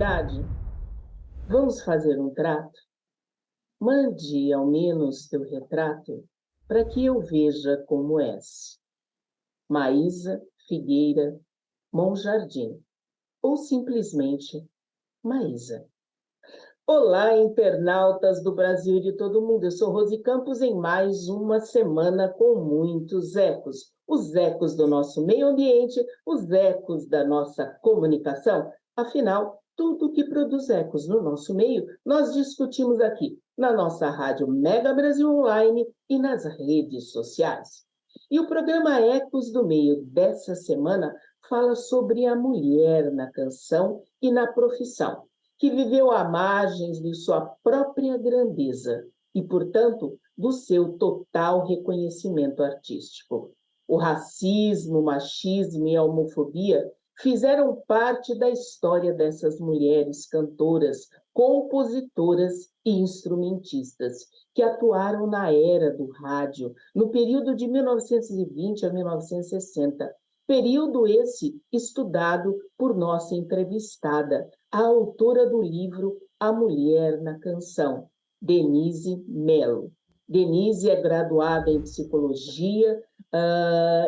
intimidade? Vamos fazer um trato? Mande ao menos teu retrato, para que eu veja como és. Maísa Figueira Monjardim, ou simplesmente Maísa. Olá, internautas do Brasil e de todo mundo. Eu sou Rose Campos em mais uma semana com muitos ecos. Os ecos do nosso meio ambiente, os ecos da nossa comunicação. Afinal, tudo que produz ecos no nosso meio, nós discutimos aqui, na nossa rádio Mega Brasil Online e nas redes sociais. E o programa Ecos do Meio dessa semana fala sobre a mulher na canção e na profissão, que viveu à margem de sua própria grandeza e, portanto, do seu total reconhecimento artístico. O racismo, o machismo e a homofobia fizeram parte da história dessas mulheres cantoras, compositoras e instrumentistas, que atuaram na era do rádio, no período de 1920 a 1960, período esse estudado por nossa entrevistada, a autora do livro A Mulher na Canção, Denise Mello. Denise é graduada em psicologia,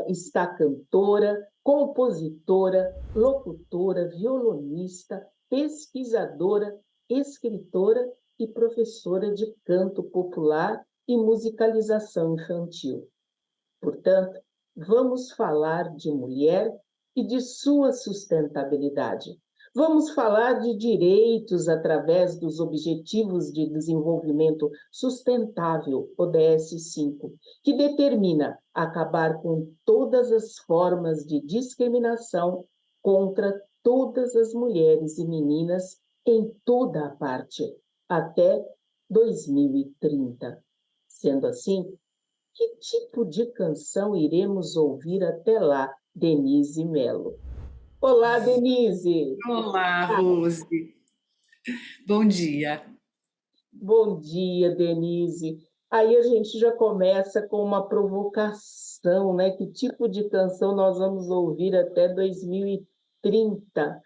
está cantora, compositora, locutora, violonista, pesquisadora, escritora e professora de canto popular e musicalização infantil. Portanto, vamos falar de mulher e de sua sustentabilidade. Vamos falar de direitos através dos Objetivos de Desenvolvimento Sustentável, ODS 5, que determina acabar com todas as formas de discriminação contra todas as mulheres e meninas em toda a parte, até 2030. Sendo assim, que tipo de canção iremos ouvir até lá, Denise Mello? Olá, Denise! Olá, Rose. Bom dia. Bom dia, Denise. Aí a gente já começa com uma provocação, né? Que tipo de canção nós vamos ouvir até 2030?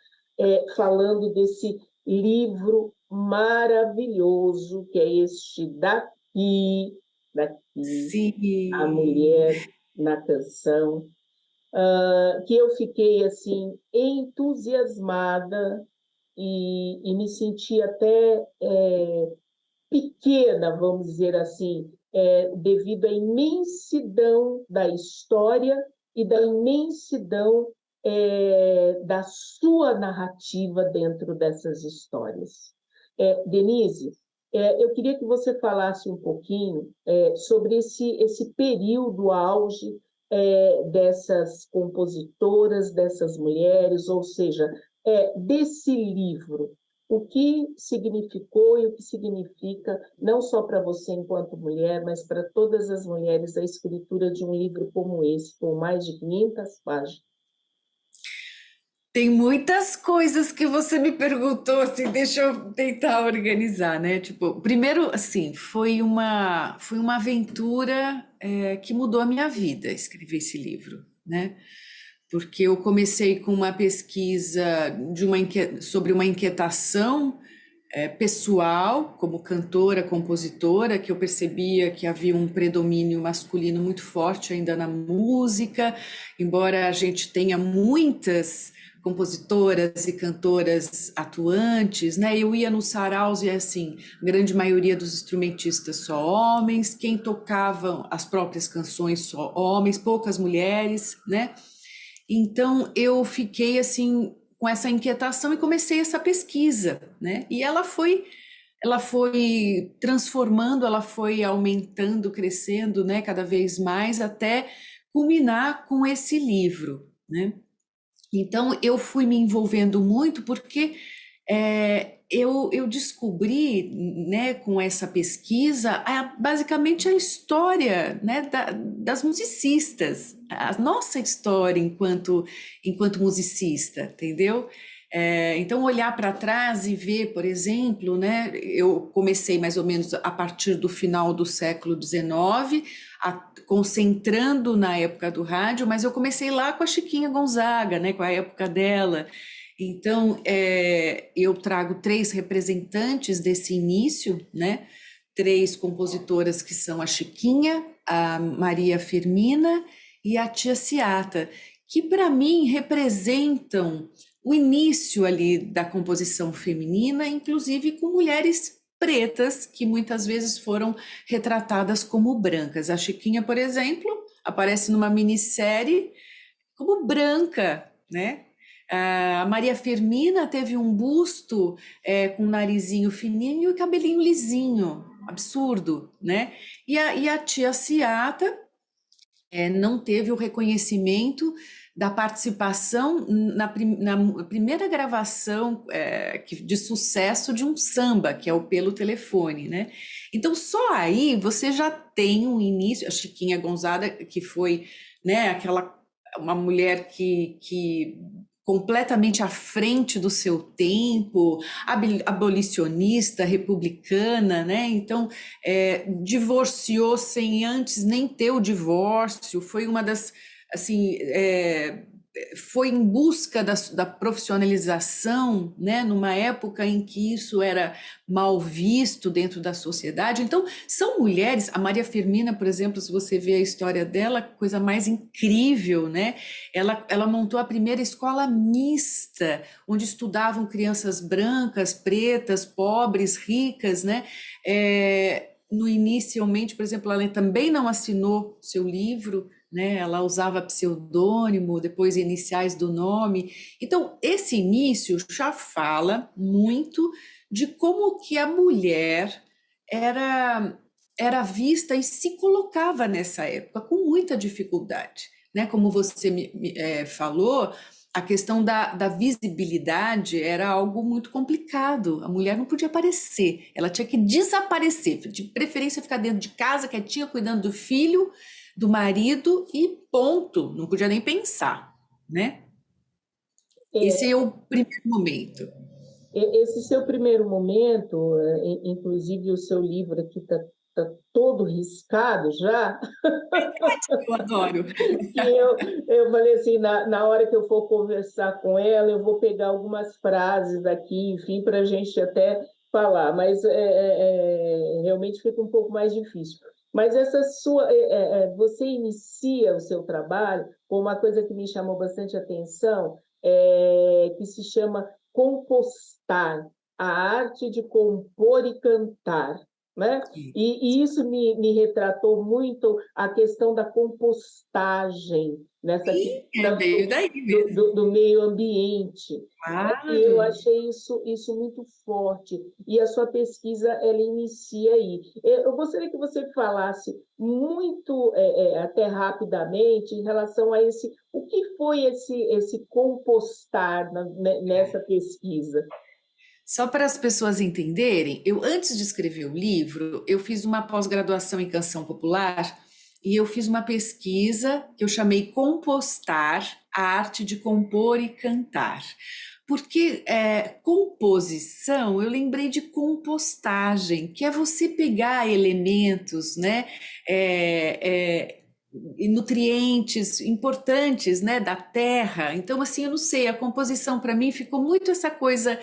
Falando desse livro maravilhoso, que é este daqui, A Sim, Mulher na Canção, que eu fiquei assim entusiasmada e me senti até pequena, vamos dizer assim, devido à imensidão da história e da imensidão da sua narrativa dentro dessas histórias. Denise, eu queria que você falasse um pouquinho sobre esse período auge dessas compositoras, dessas mulheres, ou seja, desse livro, o que significou e o que significa, não só para você enquanto mulher, mas para todas as mulheres, a escritura de um livro como esse, com mais de 500 páginas. tem muitas coisas que você me perguntou, assim, deixa eu tentar organizar, né? Tipo, primeiro, assim, foi uma aventura que mudou a minha vida, escrever esse livro, né? Porque eu comecei com uma pesquisa sobre uma inquietação pessoal, como cantora, compositora, que eu percebia que havia um predomínio masculino muito forte ainda na música, embora a gente tenha muitas compositoras e cantoras atuantes, né? Eu ia nos saraus e assim, a grande maioria dos instrumentistas só homens, quem tocava as próprias canções só homens, poucas mulheres, né? Então eu fiquei assim com essa inquietação e comecei essa pesquisa, né? E ela foi transformando, ela foi aumentando, crescendo, né, cada vez mais até culminar com esse livro, né? Então eu fui me envolvendo muito porque eu descobri, né, com essa pesquisa, basicamente a história, né, das musicistas, a nossa história enquanto musicista, entendeu? Então, olhar para trás e ver, por exemplo, né, eu comecei mais ou menos a partir do final do século XIX, concentrando na época do rádio, mas eu comecei lá com a Chiquinha Gonzaga, né, com a época dela. Então, eu trago três representantes desse início, né? Três compositoras que são a Chiquinha, a Maria Firmina e a Tia Ciata, que para mim representam o início ali da composição feminina, inclusive com mulheres pretas, que muitas vezes foram retratadas como brancas. A Chiquinha, por exemplo, aparece numa minissérie como branca, né? A Maria Firmina teve um busto com um narizinho fininho e cabelinho lisinho, absurdo, né? E a tia Ciata não teve o reconhecimento da participação na primeira gravação de sucesso de um samba, que é o Pelo Telefone, né? Então, só aí você já tem um início. A Chiquinha Gonzaga, que foi, né, uma mulher que completamente à frente do seu tempo, abolicionista, republicana, né? Então, divorciou sem antes nem ter o divórcio, foi uma das, assim, foi em busca da profissionalização, né? Numa época em que isso era mal visto dentro da sociedade. Então, são mulheres, a Maria Firmina, por exemplo, se você vê a história dela, coisa mais incrível, né? Ela montou a primeira escola mista, onde estudavam crianças brancas, pretas, pobres, ricas, né? Inicialmente, por exemplo, ela também não assinou seu livro, né? Ela usava pseudônimo, depois iniciais do nome. Então, esse início já fala muito de como que a mulher era vista e se colocava nessa época com muita dificuldade, né? Como você falou, a questão da visibilidade era algo muito complicado. A mulher não podia aparecer, ela tinha que desaparecer, de preferência ficar dentro de casa, quietinha, cuidando do filho, do marido e ponto, não podia nem pensar, né? Esse é o primeiro momento. Esse seu primeiro momento, inclusive o seu livro aqui está todo riscado já, Eu adoro. que eu falei assim, na hora que eu for conversar com ela, eu vou pegar algumas frases aqui, enfim, para a gente até falar, mas realmente fica um pouco mais difícil. Mas essa sua, você inicia o seu trabalho com uma coisa que me chamou bastante atenção, que se chama compostar, a arte de compor e cantar, né? E isso me retratou muito a questão da compostagem, nessa questão Veio daí mesmo. do meio ambiente. E eu Claro. achei isso muito forte. E a sua pesquisa, ela inicia aí. Eu gostaria que você falasse muito, até rapidamente, em relação a o que foi esse compostar nessa pesquisa. Só para as pessoas entenderem, eu antes de escrever o livro, eu fiz uma pós-graduação em canção popular e eu fiz uma pesquisa que eu chamei Compostar, a arte de compor e cantar. Porque composição, eu lembrei de compostagem, que é você pegar elementos, né, e nutrientes importantes, né, da terra. Então, assim, eu não sei, a composição para mim ficou muito essa coisa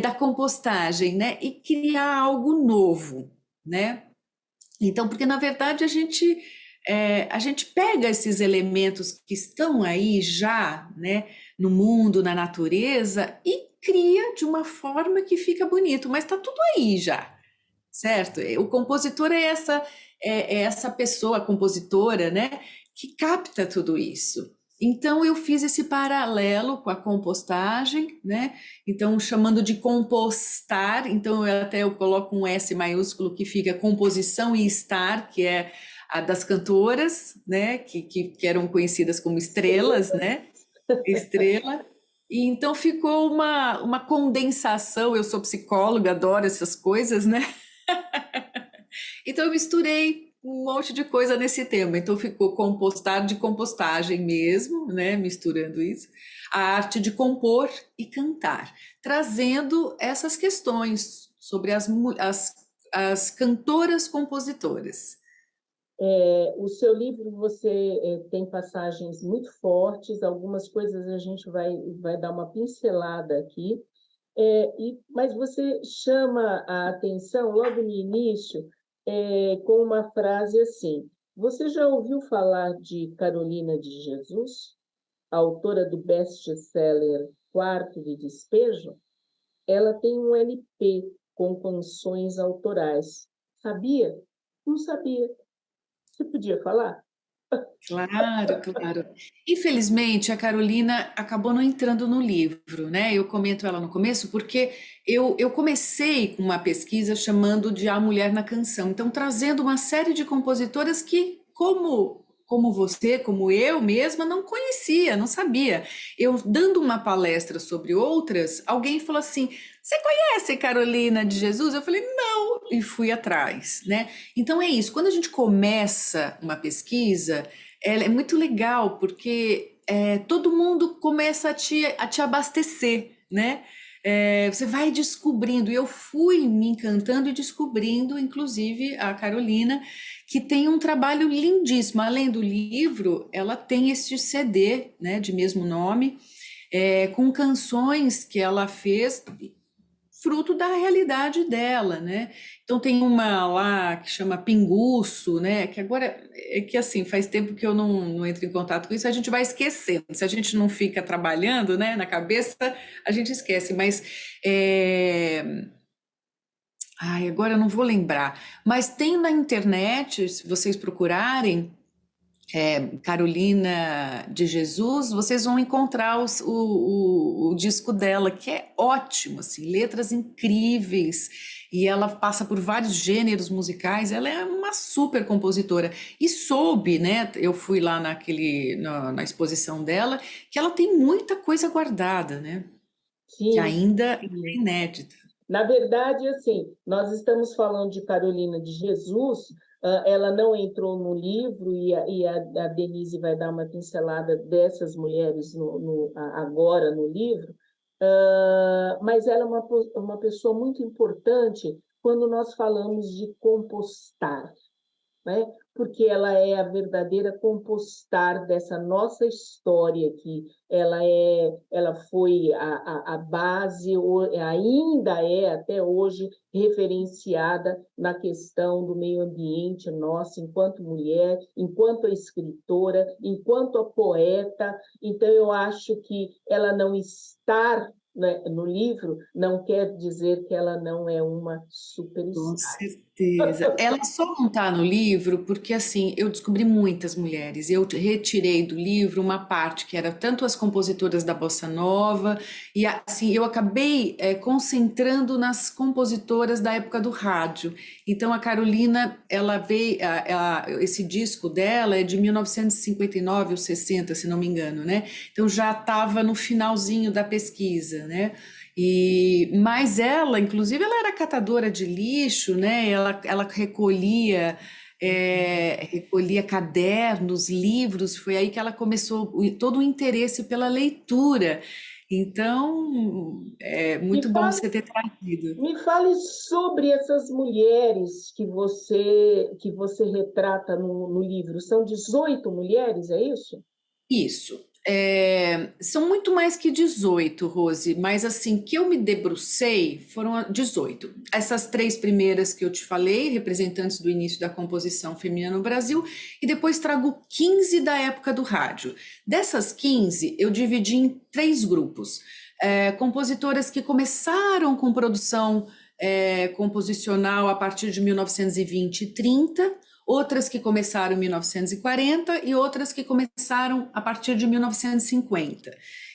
da compostagem, né, e criar algo novo, né? Então, porque na verdade a gente pega esses elementos que estão aí já, né, no mundo, na natureza, e cria de uma forma que fica bonito, mas está tudo aí já, certo? O compositor é essa pessoa, a compositora, né, que capta tudo isso. Então eu fiz esse paralelo com a compostagem, né? Então chamando de compostar, então eu coloco um S maiúsculo que fica composição e estar, que é a das cantoras, né? Que eram conhecidas como estrelas, né? Estrela. E então ficou uma condensação. Eu sou psicóloga, adoro essas coisas, né? Então eu misturei um monte de coisa nesse tema. Então ficou compostar de compostagem mesmo, né? Misturando isso. A arte de compor e cantar, trazendo essas questões sobre as cantoras compositoras. O seu livro, você tem passagens muito fortes, algumas coisas a gente vai dar uma pincelada aqui, mas você chama a atenção logo no início, com uma frase assim: você já ouviu falar de Carolina de Jesus, autora do best-seller Quarto de Despejo? Ela tem um LP com canções autorais. Sabia? Não sabia. Você podia falar? Claro, claro. Infelizmente, a Carolina acabou não entrando no livro, né? Eu comento ela no começo porque eu comecei com uma pesquisa chamando de A Mulher na Canção, então trazendo uma série de compositoras que, como você, como eu mesma, não conhecia, não sabia. Eu dando uma palestra sobre outras, alguém falou assim: Você conhece Carolina de Jesus? Eu falei, não, e fui atrás, né? Então é isso, quando a gente começa uma pesquisa, ela é muito legal, porque todo mundo começa a te abastecer, né? Você vai descobrindo, e eu fui me encantando e descobrindo, inclusive, a Carolina, que tem um trabalho lindíssimo. Além do livro, ela tem esse CD, né, de mesmo nome, com canções que ela fez fruto da realidade dela, né? Então tem uma lá que chama Pinguço, né? Que agora é que assim faz tempo que eu não entro em contato com isso, a gente vai esquecendo. Se a gente não fica trabalhando, né, na cabeça, a gente esquece. Mas ai, agora eu não vou lembrar. Mas tem na internet, se vocês procurarem Carolina de Jesus, vocês vão encontrar o disco dela, que é ótimo, assim, letras incríveis, e ela passa por vários gêneros musicais, ela é uma super compositora. E soube, né, eu fui lá na exposição dela, que ela tem muita coisa guardada, né, que Sim, ainda é sim. inédita. Na verdade, assim, nós estamos falando de Carolina de Jesus, ela não entrou no livro e a Denise vai dar uma pincelada dessas mulheres agora no livro, mas ela é uma pessoa muito importante quando nós falamos de compostar, né? Porque ela é a verdadeira compostar dessa nossa história aqui. Ela foi a base, ainda é até hoje referenciada na questão do meio ambiente nossa, enquanto mulher, enquanto a escritora, enquanto a poeta. Então, eu acho que ela não estar, né, no livro não quer dizer que ela não é uma Com superstar. certeza. Ela só não está no livro porque, assim, eu descobri muitas mulheres. Eu retirei do livro uma parte que era tanto as compositoras da Bossa Nova, e, assim, eu acabei concentrando nas compositoras da época do rádio. Então, a Carolina, ela veio, esse disco dela é de 1959 ou 60, se não me engano, né? Então, já estava no finalzinho da pesquisa, né? Mas ela, inclusive, ela era catadora de lixo, né? Ela recolhia cadernos, livros. Foi aí que ela começou todo o interesse pela leitura. Então, é Me muito bom fale, você ter trazido. me fale sobre essas mulheres que você retrata no livro. São 18 mulheres, é isso? Isso. São muito mais que 18, Rose, mas assim, que eu me debrucei foram 18. Essas três primeiras que eu te falei, representantes do início da composição feminina no Brasil, e depois trago 15 da época do rádio. Dessas 15, eu dividi em três grupos. Compositoras que começaram com produção composicional a partir de 1920 e 30, outras que começaram em 1940 e outras que começaram a partir de 1950.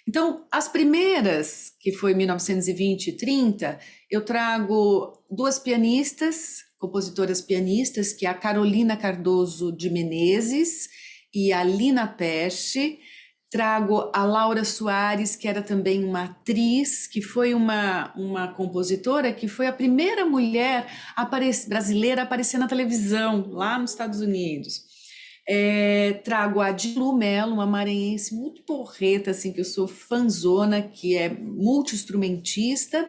Então, as primeiras, que foi 1920 e 30, eu trago duas pianistas, compositoras pianistas, que é a Carolina Cardoso de Menezes e a Lina Peste. Trago a Laura Soares, que era também uma atriz, que foi uma compositora, que foi a primeira mulher brasileira a aparecer na televisão, lá nos Estados Unidos. Trago a Dilu Mello, uma maranhense muito porreta, assim, que eu sou fanzona, que é multi-instrumentista.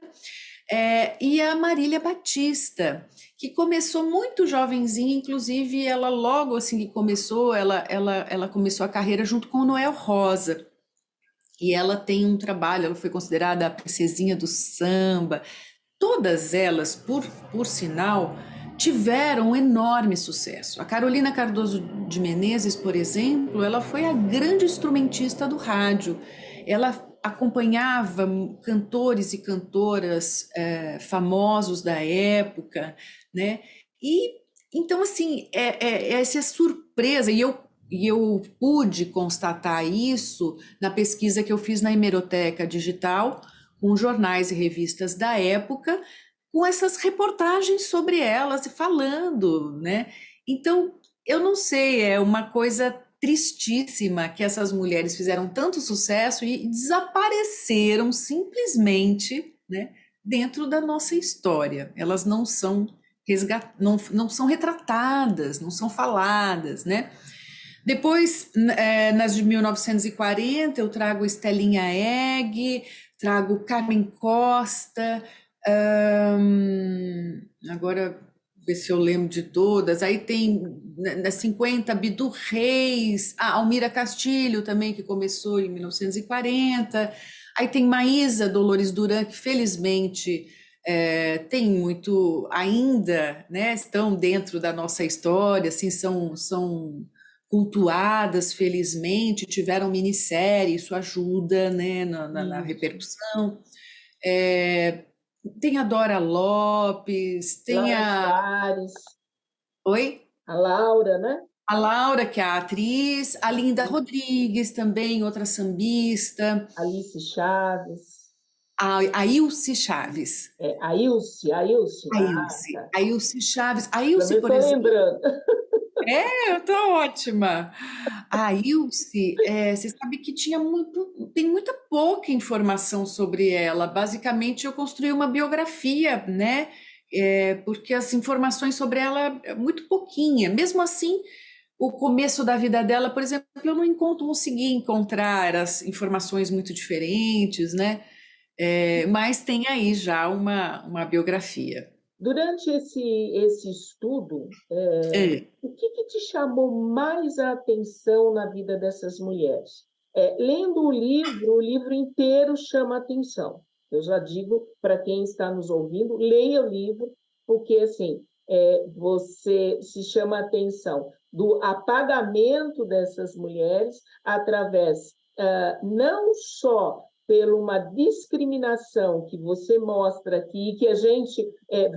E a Marília Batista, que começou muito jovenzinha, inclusive ela logo assim que começou, ela começou a carreira junto com o Noel Rosa. E ela tem um trabalho, ela foi considerada a princesinha do samba. Todas elas, por sinal, tiveram um enorme sucesso. A Carolina Cardoso de Menezes, por exemplo, ela foi a grande instrumentista do rádio. Ela acompanhava cantores e cantoras famosos da época, né? E então, assim, essa surpresa, e eu pude constatar isso na pesquisa que eu fiz na Hemeroteca Digital, com jornais e revistas da época, com essas reportagens sobre elas e falando, né? Então, eu não sei, é uma coisa tristíssima que essas mulheres fizeram tanto sucesso e desapareceram simplesmente, né, dentro da nossa história. Elas não são não são retratadas, não são faladas, né? Depois, nas de 1940, eu trago Estelinha Egg, trago Carmen Costa, agora ver se eu lembro de todas. Aí tem nas 50, Bidu Reis, a Almira Castilho também, que começou em 1940. Aí tem Maísa Dolores Duran, que felizmente tem muito ainda, né? Estão dentro da nossa história, assim, são cultuadas, felizmente, tiveram minissérie, isso ajuda, né, na Isso. repercussão. É, tem a Dora Lopes, tem Laura a... Soares, Oi? a Laura, né? A Laura, que é a atriz, a Linda Rodrigues também, outra sambista, Alice Chaves, a Ilse Chaves. a Ilse. Ah, tá. A Ilse Chaves. A Para Ilse, ver se por estou exemplo, lembrando. eu tô ótima. A Ilse, você sabe que tem muita pouca informação sobre ela. Basicamente, eu construí uma biografia, né? Porque as informações sobre ela é muito pouquinha. Mesmo assim, o começo da vida dela, por exemplo, eu não consegui encontrar as informações muito diferentes, né? Mas tem aí já uma biografia. Durante esse estudo, É. o que te chamou mais a atenção na vida dessas mulheres? Lendo o livro inteiro chama atenção. Eu já digo para quem está nos ouvindo, leia o livro, porque assim você se chama atenção do apagamento dessas mulheres através não só por uma discriminação que você mostra aqui, que a gente,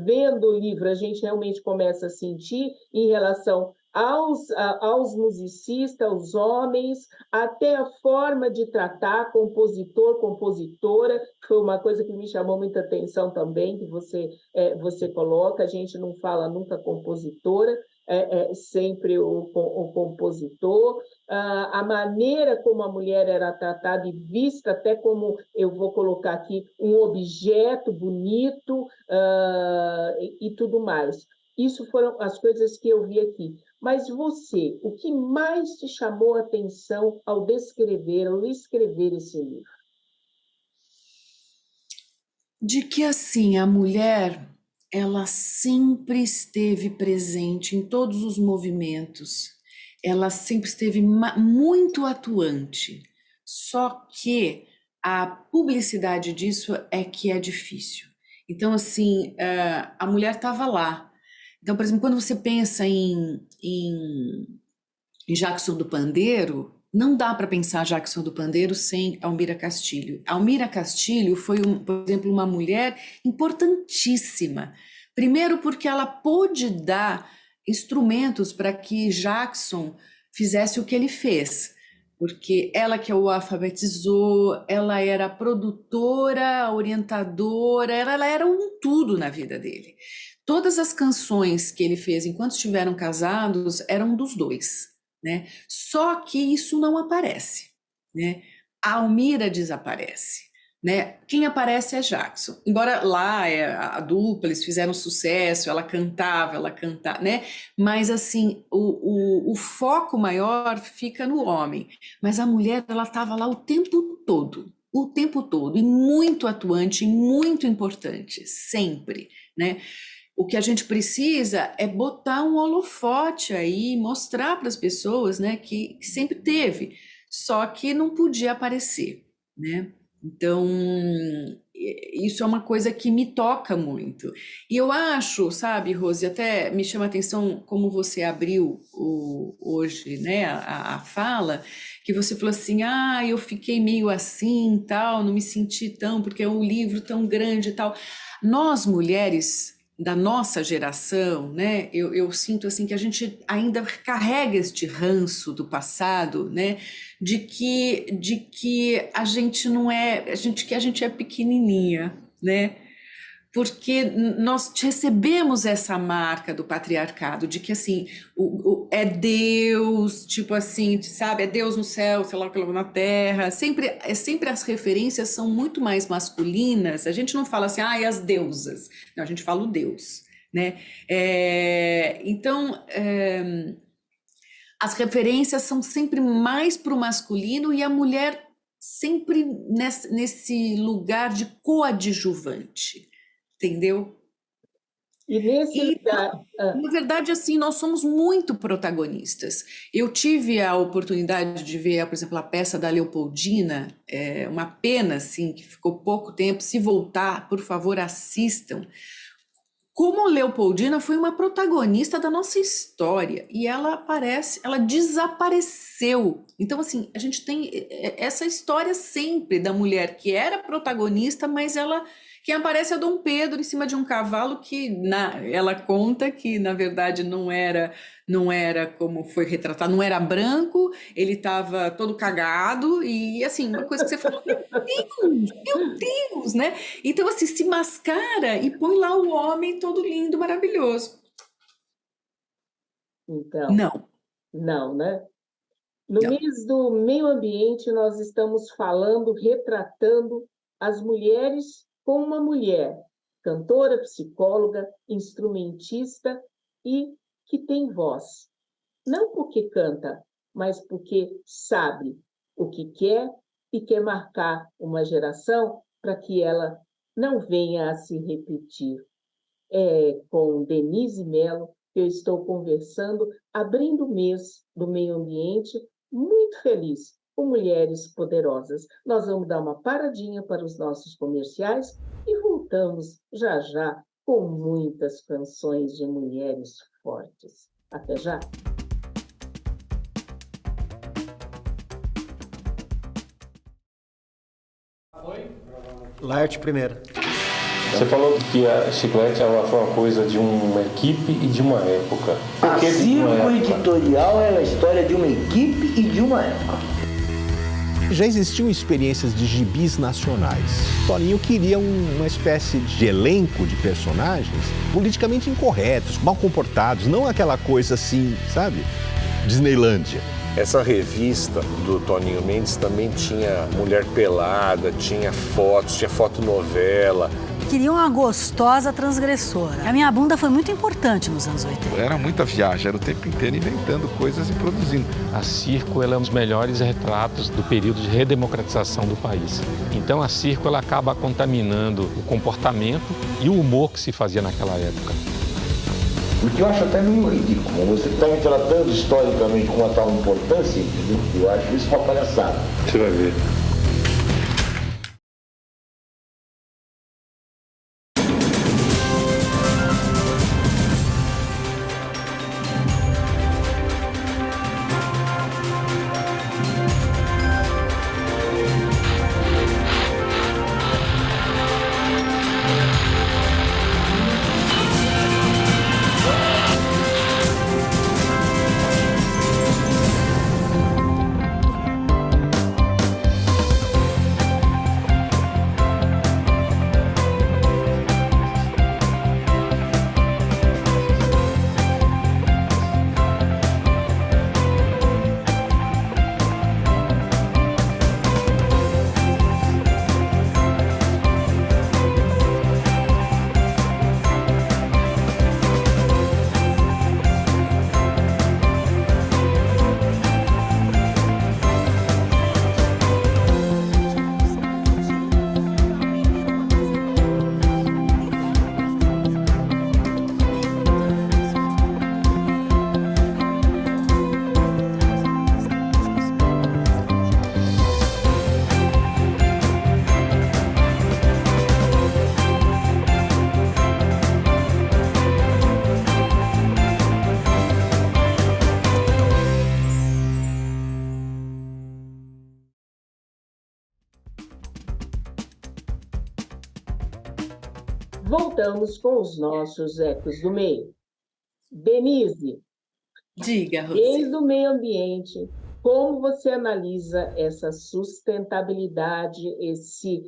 vendo o livro, a gente realmente começa a sentir em relação aos musicistas, aos homens, até a forma de tratar compositor, compositora, foi uma coisa que me chamou muita atenção também, que você coloca, a gente não fala nunca compositora, sempre o compositor, a maneira como a mulher era tratada e vista até como, eu vou colocar aqui, um objeto bonito e tudo mais. Isso foram as coisas que eu vi aqui. Mas você, o que mais te chamou a atenção ao escrever esse livro? De que assim, a mulher, ela sempre esteve presente em todos os movimentos, ela sempre esteve muito atuante, só que a publicidade disso é que é difícil. Então, assim, a mulher estava lá. Então, por exemplo, quando você pensa em Jackson do Pandeiro, não dá para pensar Jackson do Pandeiro sem Almira Castilho. Almira Castilho foi, por exemplo, uma mulher importantíssima. Primeiro, porque ela pôde dar instrumentos para que Jackson fizesse o que ele fez. Porque ela que o alfabetizou, ela era produtora, orientadora, ela era um tudo na vida dele. Todas as canções que ele fez enquanto estiveram casados eram dos dois, né? Só que isso não aparece, né? A Almira desaparece, né? Quem aparece é Jackson. Embora lá a dupla, eles fizeram sucesso, ela cantava, né? Mas assim, o foco maior fica no homem. Mas a mulher, ela estava lá o tempo todo. o tempo todo, e muito atuante, e muito importante, sempre, né? O que a gente precisa é botar um holofote aí, mostrar para as pessoas, né, que sempre teve, só que não podia aparecer, né? Então, isso é uma coisa que me toca muito. E eu acho, sabe, Rose, até me chama a atenção como você abriu hoje, né, a fala, que você falou assim, eu fiquei meio assim, tal, não me senti tão, porque é um livro tão grande e tal. Nós, mulheres da nossa geração, né, eu sinto assim que a gente ainda carrega este ranço do passado, né, de que a gente não é, que a gente é pequenininha, né? Porque nós recebemos essa marca do patriarcado, de que assim, é Deus, tipo assim, sabe, é Deus no céu, sei lá o que na terra, sempre as referências são muito mais masculinas, a gente não fala assim, as deusas, não, a gente fala o Deus, né? Então, as referências são sempre mais para o masculino e a mulher sempre nesse lugar de coadjuvante, entendeu? E nesse lugar. Na verdade, assim, nós somos muito protagonistas. Eu tive a oportunidade de ver, por exemplo, a peça da Leopoldina, uma pena, assim, que ficou pouco tempo. Se voltar, por favor, assistam. Como Leopoldina foi uma protagonista da nossa história e ela desapareceu. Então, assim, a gente tem essa história sempre da mulher que era protagonista, mas quem aparece é Dom Pedro em cima de um cavalo que ela conta que, na verdade, não era como foi retratado, não era branco, ele estava todo cagado e, assim, uma coisa que você falou, meu Deus, né? Então, assim, se mascara e põe lá o homem todo lindo, maravilhoso. Então, não, né? No mês do meio ambiente, nós estamos falando, retratando as mulheres com uma mulher, cantora, psicóloga, instrumentista e que tem voz. Não porque canta, mas porque sabe o que quer e quer marcar uma geração para que ela não venha a se repetir. Com Denise Mello que eu estou conversando, abrindo o mês do meio ambiente, muito feliz com mulheres poderosas. Nós vamos dar uma paradinha para os nossos comerciais e voltamos já já com muitas canções de mulheres fortes. Até já! Laerte primeiro. Você falou que a Chiclete foi uma coisa de uma equipe e de uma época. A Circo Editorial é a história de uma equipe e de uma época. Já existiam experiências de gibis nacionais. Toninho queria uma espécie de elenco de personagens politicamente incorretos, mal comportados, não aquela coisa assim, sabe? Disneylândia. Essa revista do Toninho Mendes também tinha mulher pelada, tinha fotos, tinha fotonovela. Queria uma gostosa transgressora. A minha bunda foi muito importante nos anos 80. Era muita viagem, era o tempo inteiro inventando coisas e produzindo. A Circo ela é um dos melhores retratos do período de redemocratização do país. Então a Circo ela acaba contaminando o comportamento e o humor que se fazia naquela época. O que eu acho até meio ridículo. Você está me tratando historicamente com uma tal importância, entendeu? Eu acho isso uma palhaçada. Você vai ver. Voltamos com os nossos ecos do meio. Denise, Diga, Rose. desde o meio ambiente, como você analisa essa sustentabilidade, esse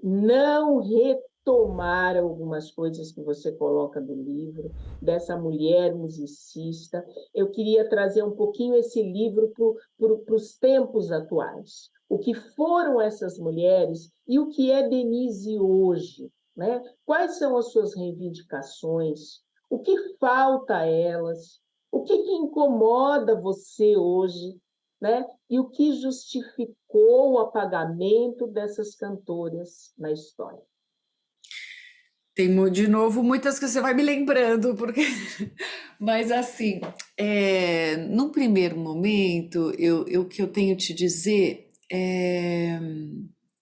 não retomar algumas coisas que você coloca no livro, dessa mulher musicista? Eu queria trazer um pouquinho esse livro para os tempos atuais. O que foram essas mulheres e o que é Denise hoje, né? Quais são as suas reivindicações? O que falta a elas? O que incomoda você hoje, né? E o que justificou o apagamento dessas cantoras na história? Tem, de novo, muitas que você vai me lembrando, porque... Mas, assim, num primeiro momento, o que eu tenho te dizer é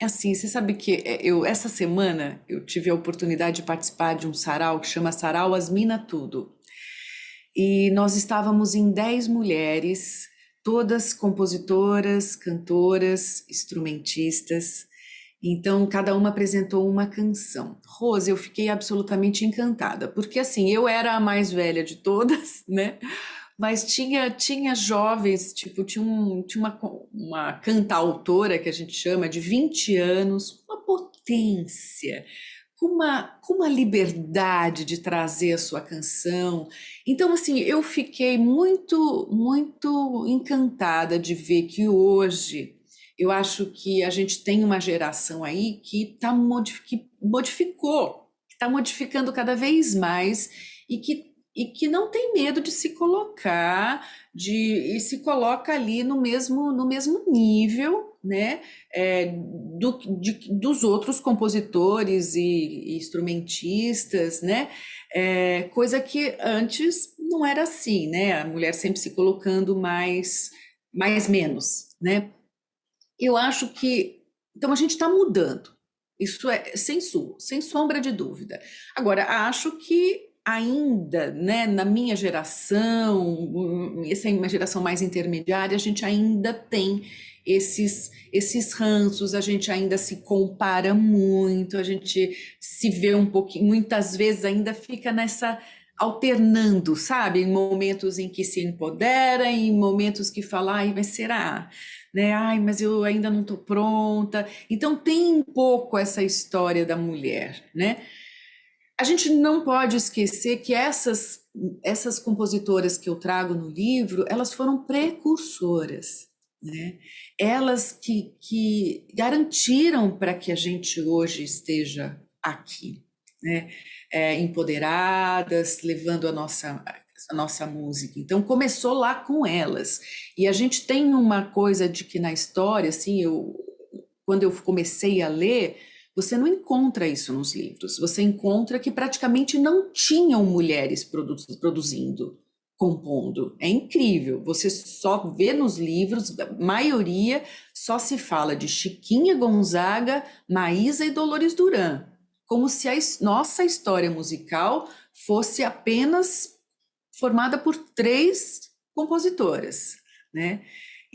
assim, você sabe que essa semana eu tive a oportunidade de participar de um sarau que chama Sarau As Mina Tudo. E nós estávamos em 10 mulheres, todas compositoras, cantoras, instrumentistas. Então, cada uma apresentou uma canção. Rose, eu fiquei absolutamente encantada, porque assim, eu era a mais velha de todas, né? Mas tinha jovens, tipo, tinha uma cantautora que a gente chama de 20 anos, uma potência, com uma liberdade de trazer a sua canção. Então, assim, eu fiquei muito, muito encantada de ver que hoje, eu acho que a gente tem uma geração aí que modificou, que está modificando cada vez mais e que não tem medo de se colocar, e se coloca ali no mesmo nível, né, dos outros compositores e instrumentistas, né, coisa que antes não era assim, né, a mulher sempre se colocando mais menos, né. Eu acho que, então a gente está mudando, isso é sem sombra de dúvida. Agora, acho que ainda, né, na minha geração, essa é uma geração mais intermediária, a gente ainda tem esses ranços, a gente ainda se compara muito, a gente se vê um pouquinho, muitas vezes ainda fica nessa alternando, sabe? Em momentos em que se empodera, em momentos que fala, ai, mas será? Né? Ai, mas eu ainda não estou pronta. Então tem um pouco essa história da mulher, né? A gente não pode esquecer que essas compositoras que eu trago no livro, elas foram precursoras, né? Elas que garantiram para que a gente hoje esteja aqui, né? Empoderadas, levando a nossa música. Então começou lá com elas. E a gente tem uma coisa de que na história, assim, quando eu comecei a ler, você não encontra isso nos livros. Você encontra que praticamente não tinham mulheres produzindo, compondo. É incrível. Você só vê nos livros, a maioria só se fala de Chiquinha Gonzaga, Maísa e Dolores Duran, como se a nossa história musical fosse apenas formada por 3 compositoras, né?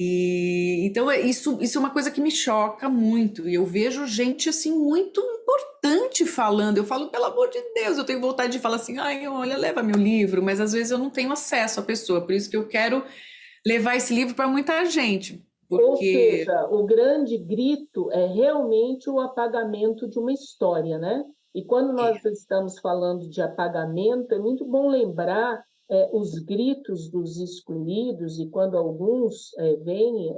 E então isso é uma coisa que me choca muito, e eu vejo gente assim muito importante falando. Eu falo, pelo amor de Deus, eu tenho vontade de falar assim, ai, olha, leva meu livro, mas às vezes eu não tenho acesso à pessoa, por isso que eu quero levar esse livro para muita gente. Ou seja, o grande grito é realmente o apagamento de uma história, né? E quando nós estamos falando de apagamento, é muito bom lembrar os gritos dos excluídos, e quando alguns vêm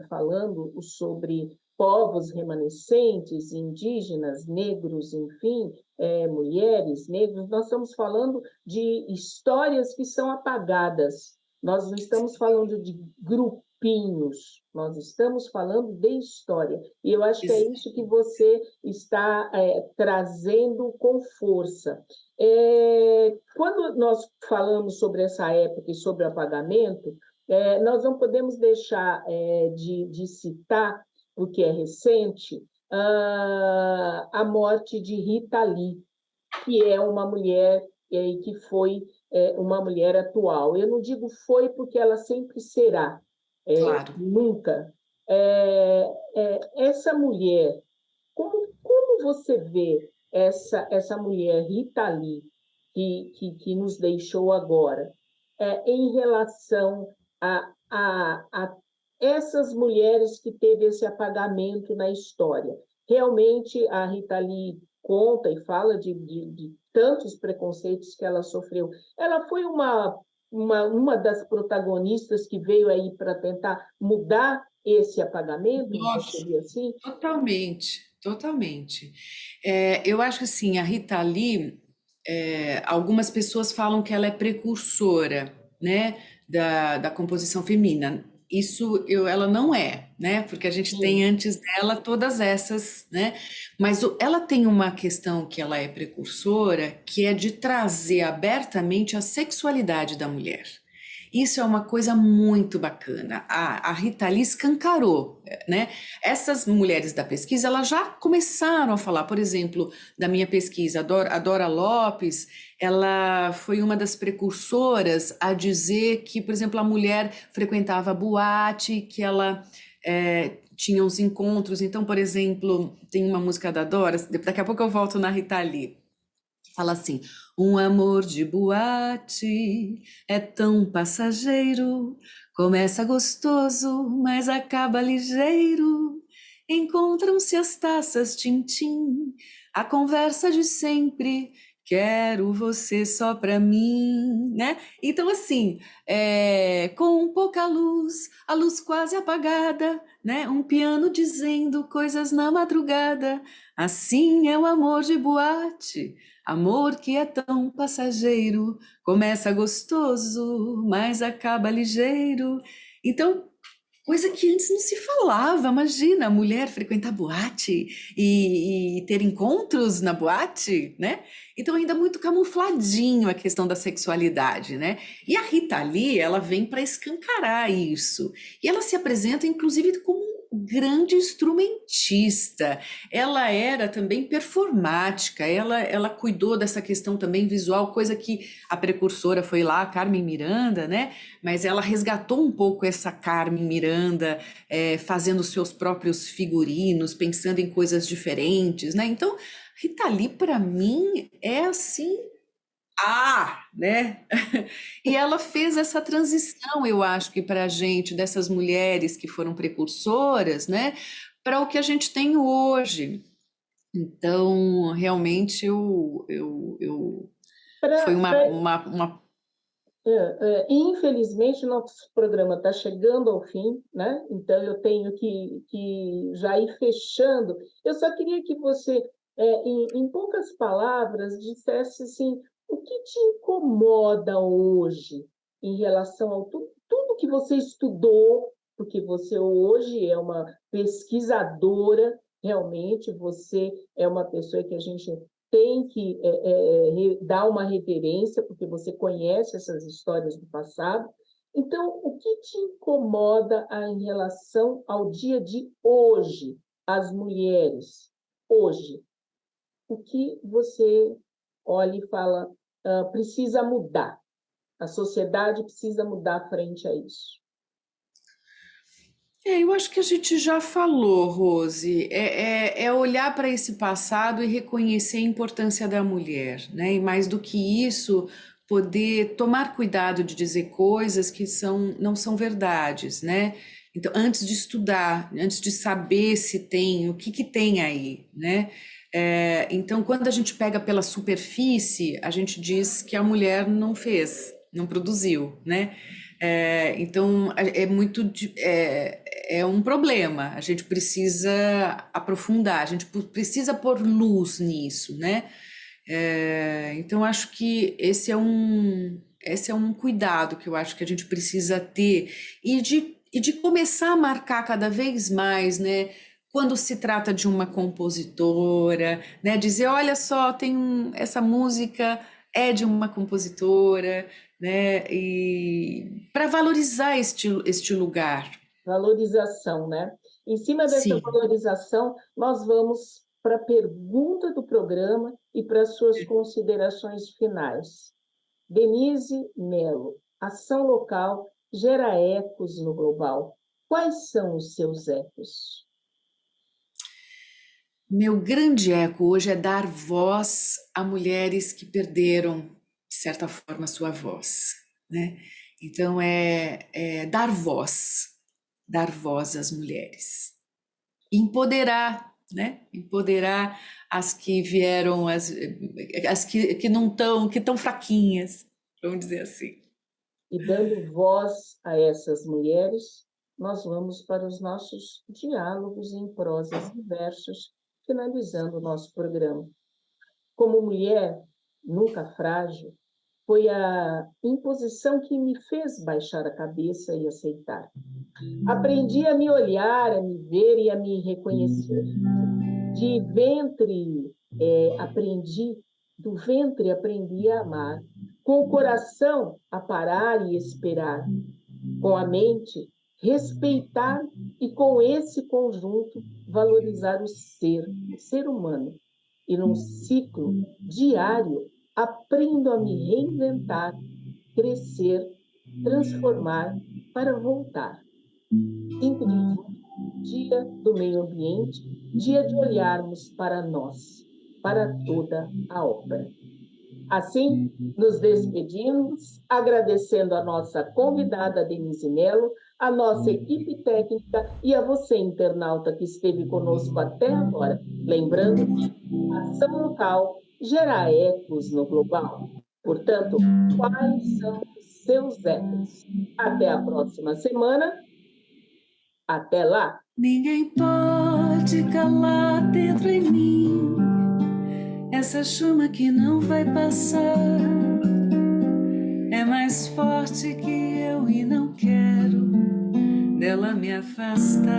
falando sobre povos remanescentes, indígenas, negros, enfim, mulheres, negros, nós estamos falando de histórias que são apagadas. Nós não estamos falando de grupinhos, nós estamos falando de história. E eu acho que é isso que você está trazendo com força. Quando nós falamos sobre essa época e sobre o apagamento, nós não podemos deixar de citar, porque é recente, a morte de Rita Lee, que é uma mulher que foi uma mulher atual. Eu não digo foi porque ela sempre será, Claro. nunca. Essa mulher, como você vê essa mulher, Rita Lee, que nos deixou agora, em relação a essas mulheres que teve esse apagamento na história. Realmente, a Rita Lee conta e fala de tantos preconceitos que ela sofreu. Ela foi uma das protagonistas que veio aí para tentar mudar esse apagamento, Nossa, seria assim? totalmente, totalmente. Eu acho que assim, a Rita Lee, algumas pessoas falam que ela é precursora, né, da composição feminina. Ela não é, né? Porque a gente tem Sim. antes dela todas essas, né? Mas ela tem uma questão que ela é precursora, que é de trazer abertamente a sexualidade da mulher. Isso é uma coisa muito bacana. A Rita Lee escancarou, né? Essas mulheres da pesquisa, elas já começaram a falar, por exemplo, da minha pesquisa, a Dora Lopes, ela foi uma das precursoras a dizer que, por exemplo, a mulher frequentava boate, que ela tinha uns encontros. Então, por exemplo, tem uma música da Dora, daqui a pouco eu volto na Rita Lee. Fala assim: um amor de boate é tão passageiro, começa gostoso, mas acaba ligeiro. Encontram-se as taças tim-tim, a conversa de sempre. Quero você só pra mim, né? Então, assim, com pouca luz, a luz quase apagada, né? Um piano dizendo coisas na madrugada. Assim é o amor de boate. Amor que é tão passageiro, começa gostoso, mas acaba ligeiro. Então, coisa que antes não se falava, imagina, a mulher frequentar boate e ter encontros na boate, né? Então ainda muito camufladinho a questão da sexualidade, né? E a Rita Lee, ela vem para escancarar isso. E ela se apresenta, inclusive, como um grande instrumentista. Ela era também performática, ela cuidou dessa questão também visual, coisa que a precursora foi lá, a Carmen Miranda, né? Mas ela resgatou um pouco essa Carmen Miranda, fazendo seus próprios figurinos, pensando em coisas diferentes, né? Então, Rita Lee, para mim, é assim, né? E ela fez essa transição, eu acho que para a gente, dessas mulheres que foram precursoras, né? Para o que a gente tem hoje. Então, realmente, foi uma. Infelizmente, nosso programa está chegando ao fim, né? Então eu tenho que já ir fechando. Eu só queria que você, em poucas palavras, dissesse assim, o que te incomoda hoje em relação ao tudo que você estudou, porque você hoje é uma pesquisadora, realmente você é uma pessoa que a gente tem que dar uma reverência, porque você conhece essas histórias do passado. Então, o que te incomoda em relação ao dia de hoje, as mulheres, hoje? O que você olha e fala, precisa mudar? A sociedade precisa mudar frente a isso. Eu acho que a gente já falou, Rose, é olhar para esse passado e reconhecer a importância da mulher, né? E mais do que isso, poder tomar cuidado de dizer coisas que não são verdades, né? Então, antes de estudar, antes de saber se tem, o que tem aí, né? Então, quando a gente pega pela superfície, a gente diz que a mulher não fez, não produziu, né? Então, é um problema, a gente precisa aprofundar, a gente precisa pôr luz nisso, né? Então, acho que esse é um cuidado que eu acho que a gente precisa ter e de começar a marcar cada vez mais, né? Quando se trata de uma compositora, né? Dizer, olha só, essa música é de uma compositora, né? E para valorizar este lugar. Valorização, né? Em cima dessa Sim. valorização, nós vamos para a pergunta do programa e para as suas considerações finais. Denise Mello, ação local gera ecos no global. Quais são os seus ecos? Meu grande eco hoje é dar voz a mulheres que perderam, de certa forma, sua voz, né? Então, é dar voz às mulheres. Empoderar, né? Empoderar as que vieram, as que não estão, que estão fraquinhas, vamos dizer assim. E dando voz a essas mulheres, nós vamos para os nossos diálogos em prosas e versos, finalizando o nosso programa. Como mulher, nunca frágil, foi a imposição que me fez baixar a cabeça e aceitar. Aprendi a me olhar, a me ver e a me reconhecer. De ventre do ventre aprendi a amar, com o coração a parar e esperar, com a mente respeitar e com esse conjunto valorizar o ser humano. E num ciclo diário aprendo a me reinventar, crescer, transformar para voltar. 5 de julho, Dia do Meio Ambiente, dia de olharmos para nós, para toda a obra. Assim, nos despedimos, agradecendo a nossa convidada Denise Mello, a nossa equipe técnica e a você, internauta, que esteve conosco até agora. Lembrando que a ação local gera ecos no global. Portanto, quais são os seus ecos? Até a próxima semana. Até lá! Ninguém pode calar dentro em mim essa chama que não vai passar. É mais forte que eu e não quero dela me afastar.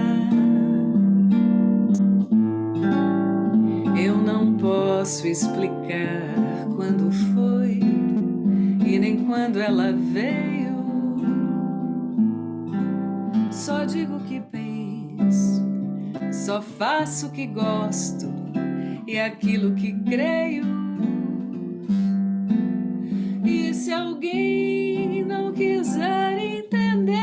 Eu não posso explicar quando foi e nem quando ela veio. Só digo o que penso, só faço o que gosto e aquilo que creio. E se alguém não quiser entender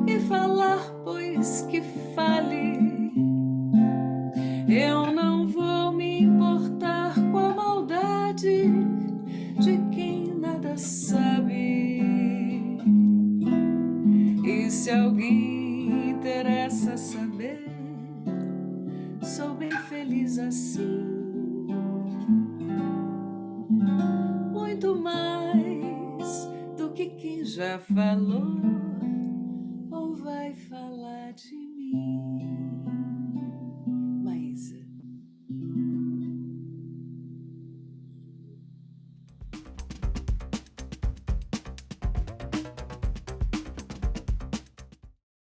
e falar, pois que fale, eu não vou me importar com a maldade de quem nada sabe. E se alguém interessa saber, sou bem feliz assim. Muito mais do que quem já falou.